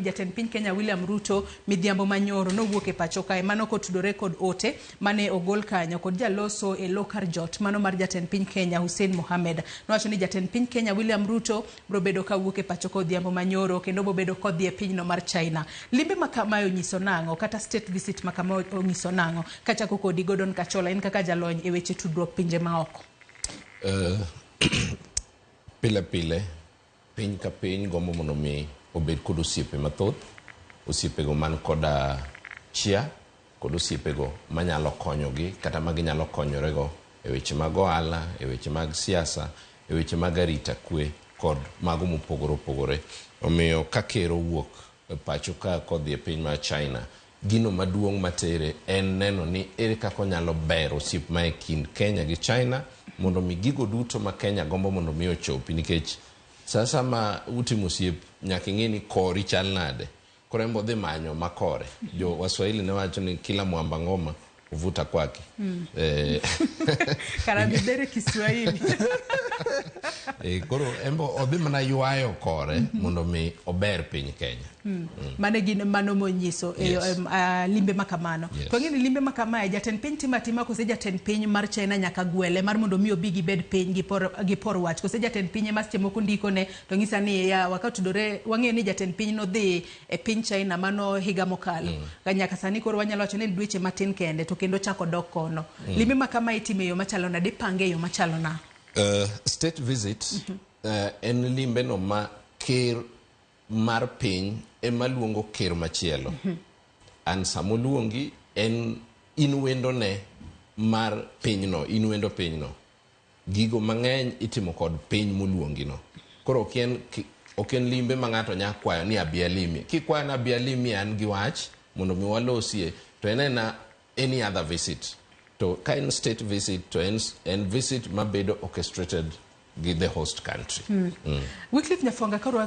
jatend piny Kenya William Ruto midhiambo manyoro nowuok e pacho kae mano kotudore kod ote mane ogol kanyo kod jaloso e lokar jot mano mar jatend piny Kenya Hussein Mohamed. Nowacho ni jatend piny Kenya William Ruto brobedo kawuok e pacho kodhiambo manyoro kendo bobedo kodhi e pinyno mar China. Limbe makama onyiso nang'o kata state visit makama onyiso nang'o kachako kodi Gordon Kachola en kaka jalony e weche tudruok pinje maoko. Pile pile piny ka piny gombo mondo mi obed kod osiepe mathoth, osiepego man koda chia kod osiepego manyalo konyogi kata maginyalo konyorego e weche mag ohala, e weche mag siasa, e weche mag arita kwe kod mago mopogore opogore. Omiyo ka ker owuok e pacho ka kodhi e piny mar China, gino maduong' matere en neno ni ere kaka onyalo bero osiep ma e kind Kenya gi China mondo mi gigo duto ma Kenya gombo mondo mi ochopi, nikech sasa ma utimo osiep nyaka ing'e ni kori chal nade. Koro embo dhi manyo makore. Jo Waswahili ne wacho ni kila mwamba ngoma uvuta kwake. Karabidere Kiswahili. Koro embo odhi mana ywayo kore mondo mi ober piny Kenya. Mane gin mano monyiso limbe makamano. To ng'eni limbe makamae jatend piny timatima kose jatend piny mar China nyaka gwele mar mondo mi obi gibed piny gi por wach. Kose jatend piny ema seche moko ndikone to ng'isa ni ya wakatudore wang'e ni jatend piny no dhi e piny China mano higa mokalo. Nyaka sani koro wanyalo wacho ni dweche matin kende to kendo chako dok kono. Limbe makamae itime yo machalo na dipange yo machalo na. State visit en limbe no ma ker mar piny ema luongo ker machielo. An samoluongi en inwendo ne mar pinyno, inwendo pinyno. Gigo mang'eny itimo kod piny moluongi no. Koro oken limbe ma ng'ato nya kwayo ni abialimi. Kikwayo na abialimi an gi wach mondo mi walosie to en any other visit. To kind state visit to en visit mabedo orchestrated with the host country. Wycliffe Nyafonga koro